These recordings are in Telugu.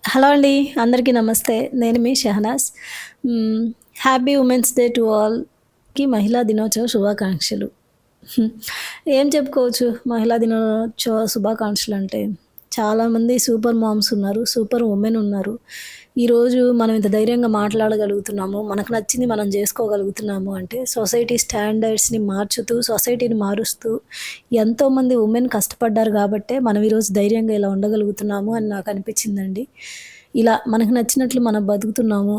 హలో అండి. అందరికీ నమస్తే. నేను మీ షహనాజ్. హ్మ్. హ్యాపీ ఉమెన్స్ డే టు ఆల్‌కి మహిళా దినోత్సవ శుభాకాంక్షలు. హ్మ్. ఏం చెప్పుకోవచ్చు మహిళా దినోత్సవ శుభాకాంక్షలంటే? చాలామంది సూపర్ మామ్స్ ఉన్నారు. సూపర్ వుమెన్ ఉన్నారు. ఈరోజు మనం ఇంత ధైర్యంగా మాట్లాడగలుగుతున్నాము. మనకు నచ్చింది మనం జేసుకోగలుగుతున్నాము అంటే సొసైటీ స్టాండర్డ్స్‌ని మార్చుతూ, సొసైటీని మారుస్తూ ఎంతోమంది వుమెన్ కష్టపడ్డారు గాబట్టే మనం ఈరోజు ధైర్యంగా ఇలా ఉండగలుగుతున్నాము అని నాకనిపిచ్చిందండి. ఇలా మనకు నచ్చినట్లు మనం బతుకుతున్నాము.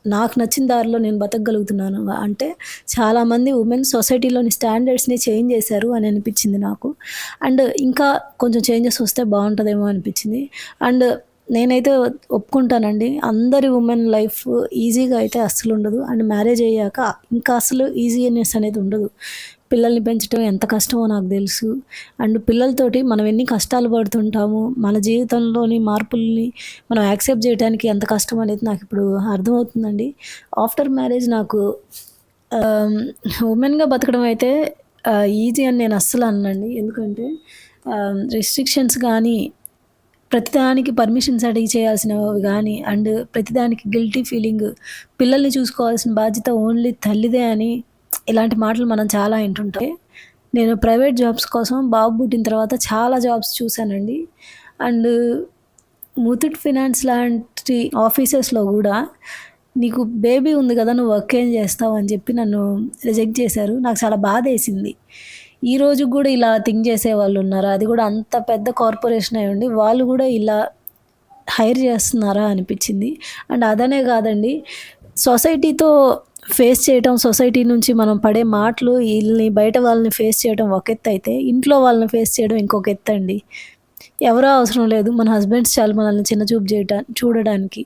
నాకు నచ్చిన దారిలో నేను బతకగలుగుతున్నాను. అంటే చాలామంది వుమెన్ సొసైటీలోని స్టాండర్డ్స్‌ని చేంజ్ చేశారు అని అనిపిచ్చింది నాకు. అండ్ ఇంకా కొంచెం చేంజెస్ వస్తే బావుంటదేమో అనిపిచ్చింది. అండ్ నేనైతే ఒప్పుకుంటానండి. అందరి వుమెన్ లైఫ్ ఈజీగా అయితే అస్సలుండదు. అండ్ మ్యారేజ్ అయ్యాక ఇంకా అసలు ఈజీనెస్ అనేది ఉండదు. పిల్లల్ని పెంచడం ఎంత కష్టమో నాకు తెలుసు. అండ్ పిల్లలతోటి మనం ఎన్ని కష్టాలు పడుతుంటాము. మన జీవితంలోని మార్పుల్ని మనం యాక్సెప్ట్ చేయడానికి ఎంత కష్టం అనేది నాకిప్పుడు అర్థమవుతుందండి. ఆఫ్టర్ మ్యారేజ్ నాకు ఆహ్, వుమెన్‌గా బతకడం అయితే ఈజీ అని నేను అస్సలు అననండి. ఎందుకంటే రిస్ట్రిక్షన్స్ గానీ, ప్రతిదానికి పర్మిషన్స్ అడిగి చేయాల్సినవి గానీ, అండ్ ప్రతిదానికి గిల్టీ ఫీలింగ్, పిల్లల్ని చూసుకోవాల్సిన బాధ్యత ఓన్లీ తల్లిదే అని ఇలాంటి మాటలు మనం చాలా వింటుంటాం. నేను ప్రైవేట్ జాబ్స్ కోసం బాబు పుట్టిన తర్వాత చాలా జాబ్స్ చూసానండి. అండ్ ముతూట్ ఫైనాన్స్ లాంటి ఆఫీసెస్‌లో గూడా నీకు బేబీ ఉంది గదా! నువ్వు వర్క్ ఏం జేస్తావు అని జెప్పి నన్ను రిజెక్ట్ చేశారు. నాకు చాలా బాధేసింది. ఈ రోజుకి గూడా ఇలా థింక్ జేసేవాళ్ళున్నారా? అది గూడా అంత పెద్ద కార్పొరేషన్ అయ్యుండి వాళ్ళు గూడా ఇలా హైర్ జేస్తున్నారా అనిపిచ్చింది. అండ్ అదనే గాదండి, సొసైటీతో ఫేస్ చేయటం, సొసైటీ నుంచి మనం పడే మాటలు ఈళ్ళని బయట వాళ్ళని ఫేస్ చేయడం ఒక ఎత్తయితే, ఇంట్లో వాళ్ళని ఫేస్ చేయడం ఇంకొక ఎత్తండి. ఎవరో అవసరం లేదు. మన హస్బెండ్స్ చాలు మనల్ని చిన్న చూపు చూడడానికి.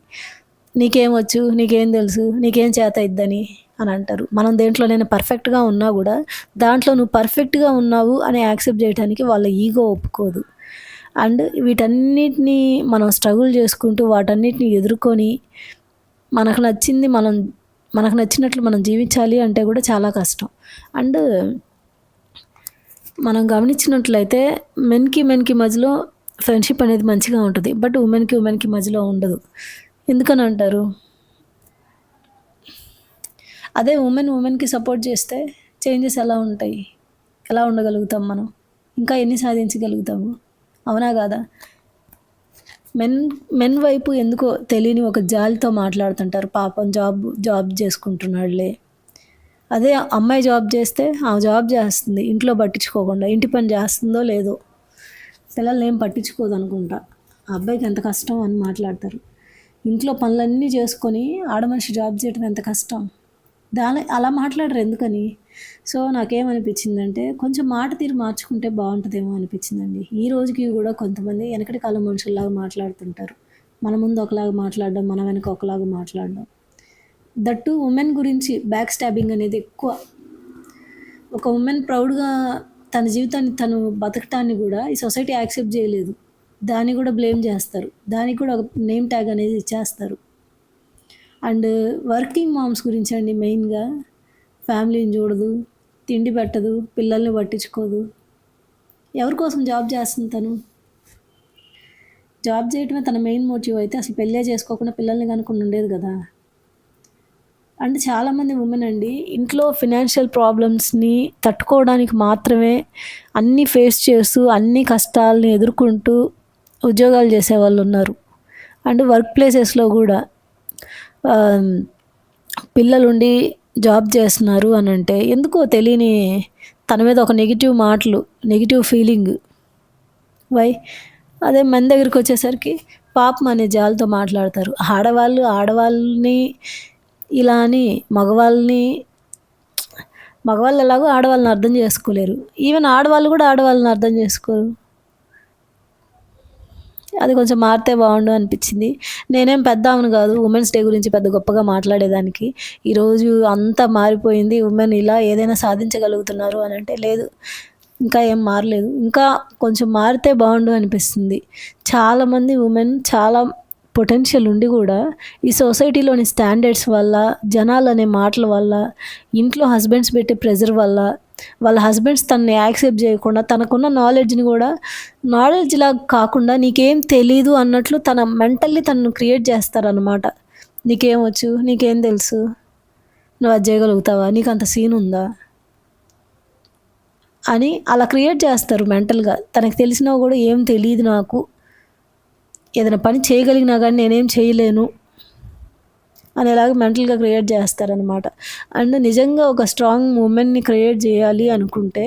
"నీకేమొచ్చు? నీకేం తెలుసు? నీకేం చేతయిద్దని" అని అంటారు. మనం దేంట్లోనైనా పర్ఫెక్ట్‌గా ఉన్నా గూడా, దాంట్లో నువ్వు పర్ఫెక్ట్‌గా ఉన్నావు అని యాక్సెప్ట్ జేయటానికి వాళ్ళ ఈగో ఒప్పుకోదు. అండ్ వీటన్నిటిని మనం స్ట్రగుల్ చేసుకుంటూ, వాటన్నిటిని ఎదుర్కొని, మనకు నచ్చింది మనకు నచ్చినట్లు మనం జీవించాలి అంటే గూడా చాలా కష్టం. అండ్ మనం గమనించినట్లయితే మెన్‌కి మధ్యలో ఫ్రెండ్‌షిప్ అనేది మంచిగా ఉంటది. బట్ వుమెన్‌కి మధ్యలో ఉండదు. ఎందుకనంటారు? అదే వుమెన్‌కి సపోర్ట్ చేస్తే చేంజెస్ ఎలా ఉంటాయి? ఎలా ఉండగలుగుతాం మనం? ఇంకా ఎన్ని సాధించగలుగుతాము? అవునా గాదా? మెన్ మెన్ వైపు ఎందుకో తెలియని ఒక జాలితో మాట్లాడుతుంటారు. పాపం జాబ్ చేసుకుంటున్నాడులే. అదే అమ్మాయి జాబ్ చేస్తే ఆమె జాబ్ చేస్తుంది. ఇంట్లో పట్టించుకోకుండా. ఇంటి పని చేస్తుందో లేదో. పిల్లల్నేం పట్టించుకోదనుకుంటా. ఆ అబ్బాయికి ఎంత కష్టం అని మాట్లాడతారు. ఇంట్లో పనులన్నీ చేసుకొని ఆడమనిషి జాబ్ చేయడం ఎంత కష్టం. అలా మాట్లాడరు ఎందుకని? సో, నాకేమనిపించిందంటే కొంచెం మాట తీరు మార్చుకుంటే బావుంటదేమో అనిపించిందండి. ఈ రోజుకి గూడా కొంతమంది ఎనకటి కాలం మనుషుల్లాగా మాట్లాడుతుంటారు. మన ముందు ఒకలాగా మాట్లాడడం, మన వెనక ఒకలాగా మాట్లాడడం. దట్ టూ వుమెన్ గురించి బ్యాక్ స్టాబింగ్ అనేది ఎక్కువ. ఒక వుమెన్ ప్రౌడ్‌గా తన జీవితాన్ని తను బతకటాన్ని గూడా ఈ సొసైటీ యాక్సెప్ట్ జేయలేదు. దాన్ని గూడా బ్లేమ్ జేస్తారు. దానికి కూడా ఒక నేమ్ ట్యాగ్ అనేది ఇచ్చేస్తారు. అండ్ వర్కింగ్ మామ్స్ గురించండి మెయిన్‌గా. ఫ్యామిలీని చూడదు, తిండి పెట్టదు, పిల్లల్ని పట్టించుకోదు. ఎవరి కోసం జాబ్ చేస్తుంది తను? జాబ్ చేయటమే తన మెయిన్ మోటివ్ అయితే అసలు పెళ్ళే చేసుకోకుండా పిల్లల్ని కనకుండా ఉండేది కదా! అండ్ చాలామంది వుమెన్ అండి ఇంట్లో ఫినాన్షియల్ ప్రాబ్లమ్స్‌ని తట్టుకోవడానికి మాత్రమే అన్నీ ఫేస్ చేస్తూ, అన్ని కష్టాలని ఎదుర్కొంటూ ఉద్యోగాలు చేసేవాళ్ళున్నారు. అండ్ వర్క్ ప్లేసెస్‌లో గూడా ఆహ్, పిల్లలుండి జాబ్ చేస్తున్నారు అనంటే ఎందుకో తెలియని తన మీద ఒక నెగెటివ్ మాటలు, నెగెటివ్ ఫీలింగ్. వై? అదే మన దగ్గరికొచ్చేసరికి పాపం అనే జాలితో మాట్లాడతారు. ఆడవాళ్ళని ఇలా అని మగవాళ్ళు ఎలాగో ఆడవాళ్ళని అర్థం చేసుకోలేరు. ఈవెన్ ఆడవాళ్ళు కూడా ఆడవాళ్ళని అర్థం చేసుకోరు. అది కొంచెం మారితే బావుండు అనిపిచ్చింది. నేనేం పెద్దామెను గాదు. వుమెన్స్ డే గురించి పెద్ద గొప్పగా మాట్లాడేదానికి. ఈరోజు అంతా మారిపోయింది. వుమెన్ ఇలా ఏదైనా సాధించగలుగుతున్నారు అనంటే లేదు. ఇంకా ఏం మారలేదు. ఇంకా కొంచెం మారితే బావుండు అనిపిస్తుంది. చాలామంది వుమెన్ చాలా పొటెన్షియల్ ఉండి గూడా ఈ సొసైటీలోని స్టాండర్డ్స్ వల్ల, జనాలనే మాటల వల్ల, ఇంట్లో హస్బెండ్స్ పెట్టే ప్రెషర్ వల్ల వాళ్ళ హస్బెండ్స్ తనని యాక్సెప్ట్ చేయకుండా తనకున్న నాలెడ్జ్ని కూడా నాలెడ్జ్లా కాకుండా నీకేం తెలీదు అన్నట్లు తన మెంటల్లీ తనను క్రియేట్ చేస్తారనమాట. నీకేమొచ్చు, నీకేం తెలుసు, నువ్వు అది చేయగలుగుతావా, నీకు అంత సీన్ ఉందా అని అలా క్రియేట్ చేస్తారు మెంటల్గా. తనకు తెలిసినా కూడా ఏం తెలియదు నాకు, ఏదైనా పని చేయగలిగినా కానీ నేనేం చేయలేను అనేలాగా మెంటల్గా క్రియేట్ చేస్తారనమాట. అండ్ నిజంగా ఒక స్ట్రాంగ్ ఉమెన్ని క్రియేట్ చేయాలి అనుకుంటే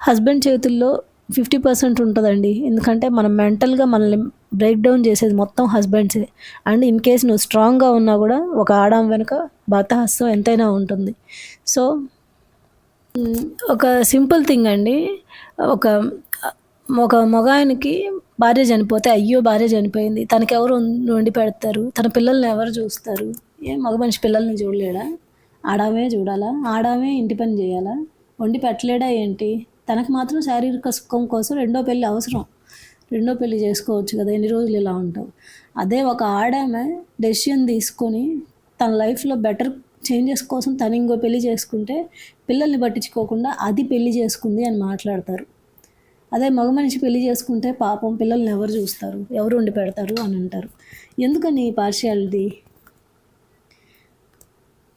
హస్బెండ్ చేతుల్లో 50% ఉంటుందండి. ఎందుకంటే మనం మెంటల్గా మనల్ని బ్రేక్ డౌన్ చేసేది మొత్తం హస్బెండ్సే. అండ్ ఇన్ కేస్ నువ్వు స్ట్రాంగ్గా ఉన్నా కూడా ఒక ఆడాం వెనుక భర్త హస్తం ఎంతైనా ఉంటుంది. సో ఒక సింపుల్ థింగ్ అండి. ఒక ఒక మగాయనకి భార్య చనిపోతే అయ్యో భార్య చనిపోయింది, తనకి ఎవరు వండి పెడతారు, తన పిల్లల్ని ఎవరు చూస్తారు? మగ మనిషి పిల్లల్ని చూడలేడా? ఆడామే చూడాలా? ఆడామే ఇంటి పని చేయాలా? వండి పెట్టలేడా ఏంటి? తనకు మాత్రం శారీరక సుఖం కోసం రెండో పెళ్ళి అవసరం, రెండో పెళ్ళి చేసుకోవచ్చు కదా, ఎన్ని రోజులు ఇలా ఉంటావు? అదే ఒక ఆడామే డెసిషన్ తీసుకొని తన లైఫ్లో బెటర్ చేంజెస్ కోసం తను ఇంకో పెళ్లి చేసుకుంటే పిల్లల్ని పట్టించుకోకుండా అది పెళ్లి చేసుకుంది అని మాట్లాడతారు. అదే మగ మనిషి పెళ్లి చేసుకుంటే పాపం పిల్లల్ని ఎవరు చూస్తారు, ఎవరు వండి పెడతారు అని అంటారు. ఎందుకని పార్షియాలిటీ?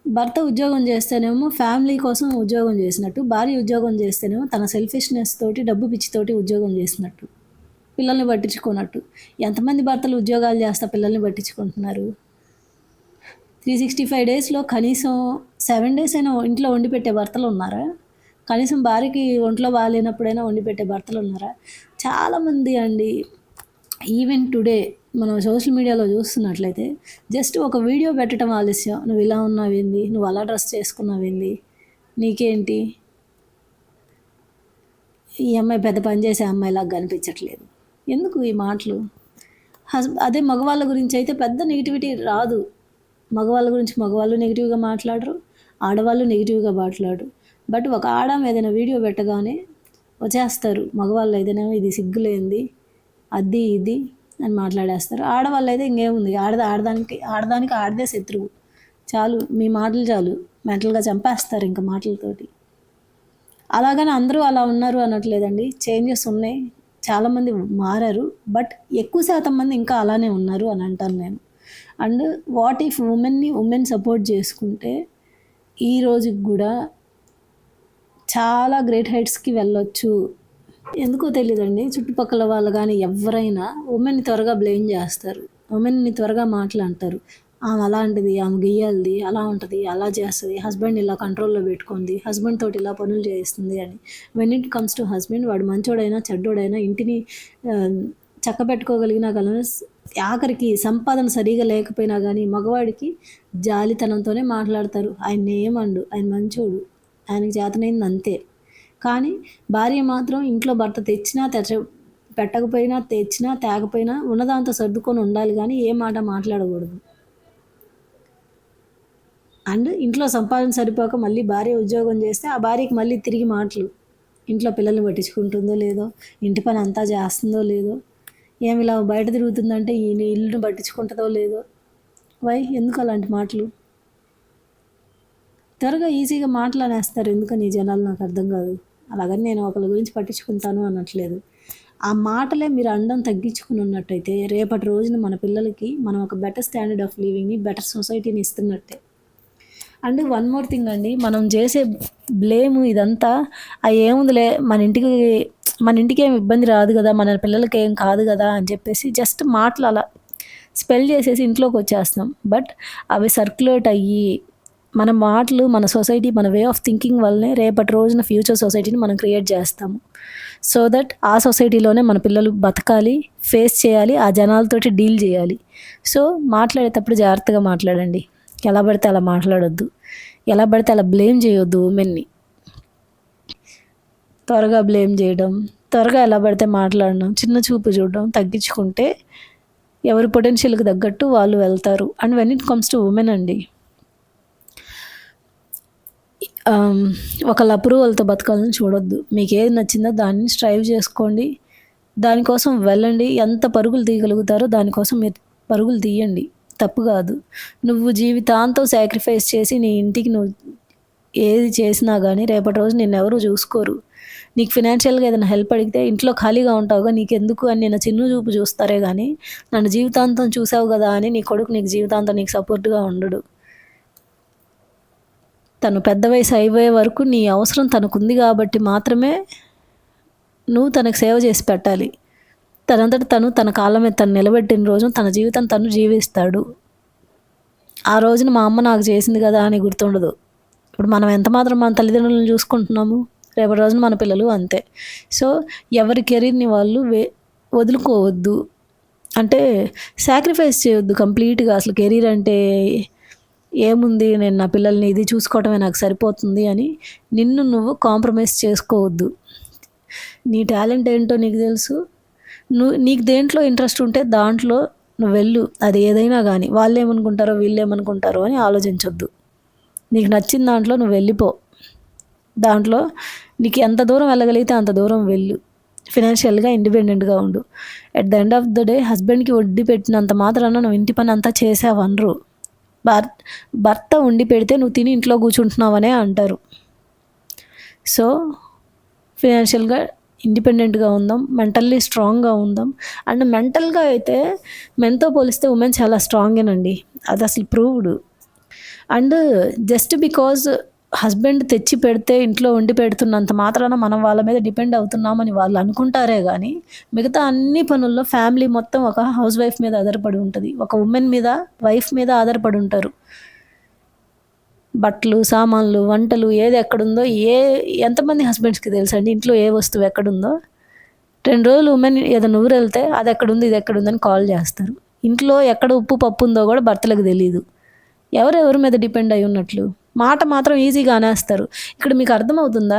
భర్త ఉద్యోగం చేస్తేనేమో ఫ్యామిలీ కోసం ఉద్యోగం చేసినట్టు, భార్య ఉద్యోగం చేస్తేనేమో తన సెల్ఫిష్నెస్ తోటి, డబ్బు పిచ్చితోటి ఉద్యోగం చేసినట్టు, పిల్లల్ని పట్టించుకున్నట్టు. ఎంతమంది భర్తలు ఉద్యోగాలు చేస్తా పిల్లల్ని పట్టించుకుంటున్నారు? 365 డేస్లో కనీసం 7 డేస్ అయినా ఇంట్లో వండి పెట్టే భర్తలు ఉన్నారా? కనీసం భార్యకి ఒంట్లో బాగాలేనప్పుడైనా వండి పెట్టే భర్తలు ఉన్నారా? చాలామంది అండి. ఈవెన్ టుడే మనం సోషల్ మీడియాలో చూస్తున్నట్లయితే జస్ట్ ఒక వీడియో పెట్టడం ఆలస్యం, నువ్వు ఇలా ఉన్నావేంది, నువ్వు అలా డ్రెస్ చేసుకున్నావేంది, నీకేంటి, ఈ అమ్మాయి పెద్ద పని చేసే అమ్మాయిలాగా కనిపించట్లేదు, ఎందుకు ఈ మాటలు? అదే మగవాళ్ళ గురించి అయితే పెద్ద నెగిటివిటీ రాదు. మగవాళ్ళ గురించి మగవాళ్ళు నెగిటివ్గా మాట్లాడరు, ఆడవాళ్ళు నెగిటివ్గా మాట్లాడరు. బట్ ఒక ఆడాం ఏదైనా వీడియో పెట్టగానే వచ్చేస్తారు మగవాళ్ళు. ఏదైనా ఇది సిగ్గులేంది, అది ఇది అని మాట్లాడేస్తారు. ఆడవాళ్ళు అయితే ఇంకేముంది, ఆడదానికి ఆడదే శత్రువు, చాలు మీ మాటలు చాలు, మెంటల్గా చంపేస్తారు ఇంకా మాటలతోటి. అలాగని అందరూ అలా ఉన్నారు అనట్లేదండి, చేంజెస్ ఉన్నాయి, చాలామంది మారారు. బట్ ఎక్కువ శాతం మంది ఇంకా అలానే ఉన్నారు అని అంటాను నేను. And what if women support చేసుకుంటే ఈ రోజుకి కూడా చాలా గ్రేట్ హైట్స్కి వెళ్ళొచ్చు. ఎందుకో తెలియదండి, చుట్టుపక్కల వాళ్ళు కానీ ఎవరైనా ఉమెన్ని త్వరగా బ్లేమ్ చేస్తారు, ఉమెన్ని త్వరగా మాట్లాడతారు. ఆమె అలాంటిది, ఆమె గెయ్యాలిది, అలా ఉంటుంది, అలా చేస్తుంది, హస్బెండ్ ఇలా కంట్రోల్లో పెట్టుకుంది, హస్బెండ్ తోటి ఇలా పనులు చేస్తుంది అని. When it comes to husband, వాడు మంచోడైనా చెడ్డోడైనా ఇంటిని చక్కబెట్టుకోగలిగినా ఆఖరికి సంపాదన సరిగా లేకపోయినా కానీ మగవాడికి జాలితనంతోనే మాట్లాడతారు. ఆయన ఏమండు, ఆయన మంచోడు, ఆయనకి చేతనైంది అంతే. కానీ భార్య మాత్రం ఇంట్లో భర్త తెచ్చినా పెట్టకపోయినా, తెచ్చినా తేకపోయినా ఉన్నదాంతో సర్దుకొని ఉండాలి, కానీ ఏ మాట మాట్లాడకూడదు. అండ్ ఇంట్లో సంపాదన సరిపోక మళ్ళీ భార్య ఉద్యోగం చేస్తే ఆ భార్యకి మళ్ళీ తిరిగి మాటలు, ఇంట్లో పిల్లల్ని పట్టించుకుంటుందో లేదో, ఇంటి పని అంతా చేస్తుందో లేదో, ఏమి ఇలా బయట తిరుగుతుందంటే ఈ ఇల్లుని పట్టించుకుంటుందో లేదో. ఎందుకు అలాంటి మాటలు? త్వరగా ఈజీగా మాట్లాడేస్తారు ఎందుకని ఈ జనాలు, నాకు అర్థం కాదు. అలాగని నేను ఒకరి గురించి పట్టించుకుంటాను అనట్లేదు. ఆ మాటలే మీరు అండం తగ్గించుకుని ఉన్నట్టయితే రేపటి రోజున మన పిల్లలకి మనం ఒక బెటర్ స్టాండర్డ్ ఆఫ్ లివింగ్ని, బెటర్ సొసైటీని ఇస్తున్నట్టే. అండ్ వన్ మోర్ థింగ్ అండి, మనం చేసే బ్లేమ్ ఇదంతా ఏముందిలే, మన ఇంటికి ఏం ఇబ్బంది రాదు కదా, మన పిల్లలకి ఏం కాదు కదా అని చెప్పేసి జస్ట్ మాటలు అలా స్పెల్ చేసేసి ఇంట్లోకి వచ్చేస్తున్నాం. బట్ అవి సర్క్యులేట్ అయ్యి మన మాటలు, మన సొసైటీ, మన వే ఆఫ్ థింకింగ్ వల్లనే రేపటి రోజున ఫ్యూచర్ సొసైటీని మనం క్రియేట్ చేస్తాము. సో దట్ ఆ సొసైటీలోనే మన పిల్లలు బతకాలి, ఫేస్ చేయాలి, ఆ జనాలతోటి డీల్ చేయాలి. సో మాట్లాడేటప్పుడు జాగ్రత్తగా మాట్లాడండి, ఎలా పడితే అలా మాట్లాడొద్దు, ఎలా పడితే అలా బ్లేమ్ చేయొద్దు ఉమెన్ని. త్వరగా బ్లేమ్ చేయడం, త్వరగా ఎలా పడితే మాట్లాడడం, చిన్న చూపు చూడడం తగ్గించుకుంటే ఎవరి పొటెన్షియల్కి తగ్గట్టు వాళ్ళు వెళ్తారు. And when it comes to women అండి, ఒకళ్ళ అప్రూవల్తో బతకాలని చూడొద్దు. మీకు ఏది నచ్చిందో దాన్ని స్ట్రైవ్ చేసుకోండి, దానికోసం వెళ్ళండి. ఎంత పరుగులు తీయగలుగుతారో దానికోసం మీరు పరుగులు తీయండి, తప్పు కాదు. నువ్వు జీవితాంతం సాక్రిఫైస్ చేసి నీ ఇంటికి నువ్వు ఏది చేసినా కానీ రేపటి రోజు నిన్నెవరు చూసుకోరు. నీకు ఫినాన్షియల్గా ఏదైనా హెల్ప్ అడిగితే ఇంట్లో ఖాళీగా ఉంటావుగా నీకెందుకు అని నిన్ను చిన్న చూపు చూస్తారే కానీ నన్ను జీవితాంతం చూసావు కదా అని నీ కొడుకు నీకు జీవితాంతం నీకు సపోర్ట్గా ఉండడు. తను పెద్ద వయసు అయిపోయే వరకు నీ అవసరం తనకుంది కాబట్టి మాత్రమే నువ్వు తనకు సేవ చేసి పెట్టాలి. తనంతట తను తన కాళ్ళ మీద తను నిలబెట్టిన రోజు తన జీవితం తను జీవిస్తాడు. ఆ రోజున మా అమ్మ నాకు చేసింది కదా అని గుర్తుండదు. ఇప్పుడు మనం ఎంత మాత్రం మన తల్లిదండ్రులను చూసుకుంటున్నాము, రేపటి రోజున మన పిల్లలు అంతే. సో ఎవరి కెరీర్ని వాళ్ళు వదులుకోవద్దు, అంటే సాక్రిఫైస్ చేయొద్దు కంప్లీట్గా. అసలు కెరీర్ అంటే ఏముంది, నేను నా పిల్లల్ని ఇది చూసుకోవటమే నాకు సరిపోతుంది అని నిన్ను నువ్వు కాంప్రమైజ్ చేసుకోవద్దు. నీ టాలెంట్ ఏంటో నీకు తెలుసు. నీకు దేంట్లో ఇంట్రెస్ట్ ఉంటే దాంట్లో నువ్వు వెళ్ళు. అది ఏదైనా కానీ వాళ్ళు ఏమనుకుంటారో వీళ్ళు ఏమనుకుంటారో అని ఆలోచించొద్దు. నీకు నచ్చిన దాంట్లో నువ్వు వెళ్ళిపో. దాంట్లో నీకు ఎంత దూరం వెళ్ళగలిగితే అంత దూరం వెళ్ళు. ఫినాన్షియల్గా ఇండిపెండెంట్గా ఉండు. At the end of the day హస్బెండ్కి వడ్డీ పెట్టినంత మాత్రాన నువ్వు ఇంటి పని అంతా చేసావనరు. భర్త ఉండి పెడితే నువ్వు తిని ఇంట్లో కూర్చుంటున్నావనే అంటారు. సో ఫినాన్షియల్గా ఇండిపెండెంట్గా ఉందాం, మెంటల్లీ స్ట్రాంగ్గా ఉందాం. అండ్ మెంటల్గా అయితే మెన్తో పోలిస్తే ఉమెన్ చాలా స్ట్రాంగేనండి, అది అసలు proved. And just because husband తెచ్చి పెడితే ఇంట్లో వండి పెడుతున్నంత మాత్రాన మనం వాళ్ళ మీద డిపెండ్ అవుతున్నామని వాళ్ళు అనుకుంటారే కానీ మిగతా అన్ని పనుల్లో ఫ్యామిలీ మొత్తం ఒక హౌస్ వైఫ్ మీద ఆధారపడి ఉంటుంది. ఒక ఉమెన్ మీద, వైఫ్ మీద ఆధారపడి ఉంటారు. బట్టలు, సామాన్లు, వంటలు ఏది ఎక్కడుందో ఎంతమంది హస్బెండ్స్కి తెలుసండి ఇంట్లో ఏ వస్తువు ఎక్కడుందో. 2 రోజులు ఉమెన్ ఏదైనా ఊరు వెళ్తే అది ఎక్కడుంది ఇది ఎక్కడుంది అని కాల్ చేస్తారు. ఇంట్లో ఎక్కడ ఉప్పు పప్పు ఉందో కూడా భర్తలకు తెలియదు. ఎవరెవరి మీద డిపెండ్ అయి ఉన్నట్లు మాట మాత్రం ఈజీగా అనేస్తారు. ఇక్కడ మీకు అర్థమవుతుందా?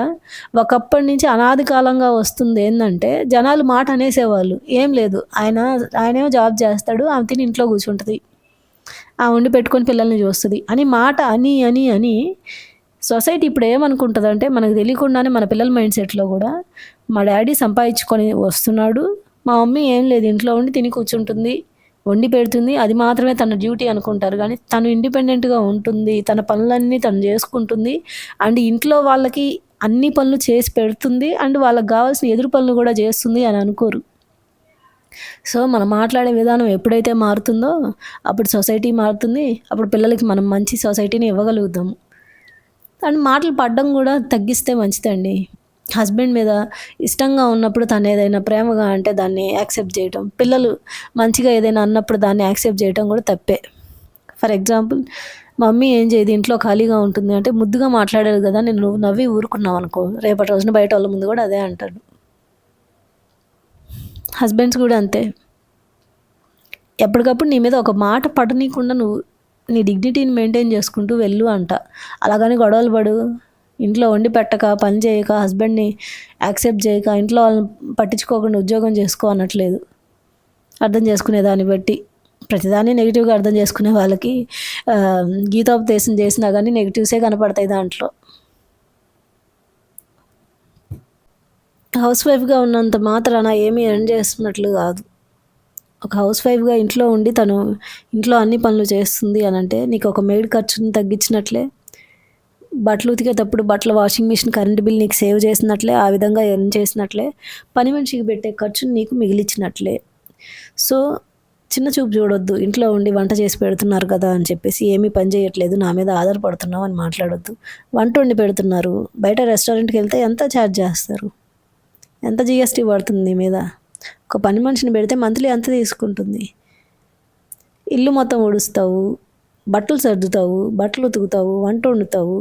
ఒకప్పటి నుంచి అనాది కాలంగా వస్తుంది ఏంటంటే జనాలు మాట అనేసేవాళ్ళు. ఏం లేదు, ఆయనేమో జాబ్ చేస్తాడు, ఆమె తిని ఇంట్లో కూర్చుంటుంది, ఆ వండి పెట్టుకొని పిల్లల్ని చూస్తుంది అని మాట అని అని అని సొసైటీ ఇప్పుడు ఏమనుకుంటుందంటే మనకు తెలియకుండానే మన పిల్లల మైండ్ సెట్లో కూడా మా డాడీ సంపాదించుకొని వస్తున్నాడు, మా మమ్మీ ఏం లేదు ఇంట్లో ఉండి తిని కూర్చుంటుంది, వండి పెడుతుంది, అది మాత్రమే తన డ్యూటీ అనుకుంటారు. కానీ తను ఇండిపెండెంట్గా ఉంటుంది, తన పనులన్నీ తను చేసుకుంటుంది, అండ్ ఇంట్లో వాళ్ళకి అన్ని పనులు చేసి పెడుతుంది, అండ్ వాళ్ళకి కావాల్సిన ఎదురు పనులు కూడా చేస్తుంది అని అనుకోరు. సో మనం మాట్లాడే విధానం ఎప్పుడైతే మారుతుందో అప్పుడు సొసైటీ మారుతుంది, అప్పుడు పిల్లలకి మనం మంచి సొసైటీని ఇవ్వగలుగుతాము. అండ్ మాటలు పడడం కూడా తగ్గిస్తే మంచిదండి. హస్బెండ్ మీద ఇష్టంగా ఉన్నప్పుడు తను ఏదైనా ప్రేమగా అంటే దాన్ని యాక్సెప్ట్ చేయటం, పిల్లలు మంచిగా ఏదైనా అన్నప్పుడు దాన్ని యాక్సెప్ట్ చేయటం కూడా తప్పే. ఫర్ ఎగ్జాంపుల్, మమ్మీ ఏం చేయదు ఇంట్లో ఖాళీగా ఉంటుంది అంటే ముద్దుగా మాట్లాడారు కదా నేను నువ్వు నవ్వి ఊరుకున్నావు అనుకో, రేపటి రోజున బయట వాళ్ళ ముందు కూడా అదే అంటాడు. హస్బెండ్స్ కూడా అంతే. ఎప్పటికప్పుడు నీ మీద ఒక మాట పడనీయకుండా నువ్వు నీ డిగ్నిటీని మెయింటైన్ చేసుకుంటూ వెళ్ళు అంట. అలాగని గొడవలు పడు, ఇంట్లో వండి పెట్టక, పని చేయక, హస్బెండ్ని యాక్సెప్ట్ చేయక, ఇంట్లో వాళ్ళని పట్టించుకోకుండా ఉద్యోగం చేసుకో అనట్లేదు. అర్థం చేసుకునే దాన్ని బట్టి ప్రతిదాన్ని నెగిటివ్గా అర్థం చేసుకునే వాళ్ళకి గీతోపదేశం చేసినా కానీ నెగిటివ్సే కనపడతాయి దాంట్లో. హౌస్ వైఫ్గా ఉన్నంత మాత్రాన ఏమీ ఎర్న్ చేస్తున్నట్లు కాదు. ఒక హౌస్ వైఫ్గా ఇంట్లో ఉండి తను ఇంట్లో అన్ని పనులు చేస్తుంది అని అంటే నీకు ఒక మెయిడ్ ఖర్చుని తగ్గించినట్లే, బట్టలు ఉతికేటప్పుడు బట్టల వాషింగ్ మిషన్ కరెంట్ బిల్ నీకు సేవ్ చేసినట్లే, ఆ విధంగా ఎర్న్ చేసినట్లే, పని మనిషికి పెట్టే ఖర్చుని నీకు మిగిలిచ్చినట్లే. సో చిన్న చూపు చూడొద్దు. ఇంట్లో ఉండి వంట చేసి పెడుతున్నారు కదా అని చెప్పేసి ఏమీ పని చేయట్లేదు, నా మీద ఆధారపడుతున్నావు అని మాట్లాడొద్దు. వంట వండి పెడుతున్నారు, బయట రెస్టారెంట్కి వెళ్తే ఎంత ఛార్జ్ చేస్తారు, ఎంత జిఎస్టీ పడుతుంది నీ మీద. ఒక పని మనిషిని పెడితే మంత్లీ ఎంత తీసుకుంటుంది. ఇల్లు మొత్తం ఊడుస్తావు, బట్టలు సర్దుతావు, బట్టలు ఉతుకుతావు, వంట వండుతావు,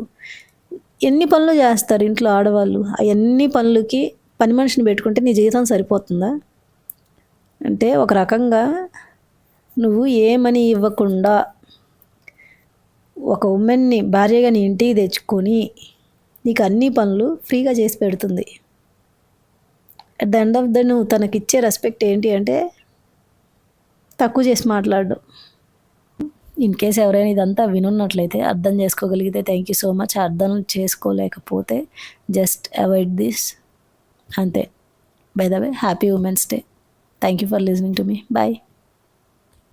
ఎన్ని పనులు చేస్తారు ఇంట్లో ఆడవాళ్ళు. ఆ ఎన్ని పనులకి పని మనిషిని పెట్టుకుంటే నీ జీవితం సరిపోతుందా? అంటే ఒక రకంగా నువ్వు ఏమని ఇవ్వకుండా ఒక ఉమెన్ని భార్యగా నీ ఇంటికి తెచ్చుకొని నీకు అన్ని పనులు ఫ్రీగా చేసి పెడుతుంది. At the end of the నువ్వు తనకిచ్చే రెస్పెక్ట్ ఏంటి అంటే తక్కువ చేసి మాట్లాడడం. ఇన్ కేస్ ఎవరైనా ఇదంతా వినున్నట్లయితే అర్థం చేసుకోగలిగితే థ్యాంక్ యూ సో మచ్. అర్థం చేసుకోలేకపోతే జస్ట్ అవాయిడ్ దిస్ అంతే. By the way happy women's day. Thank you for listening to me. Bye.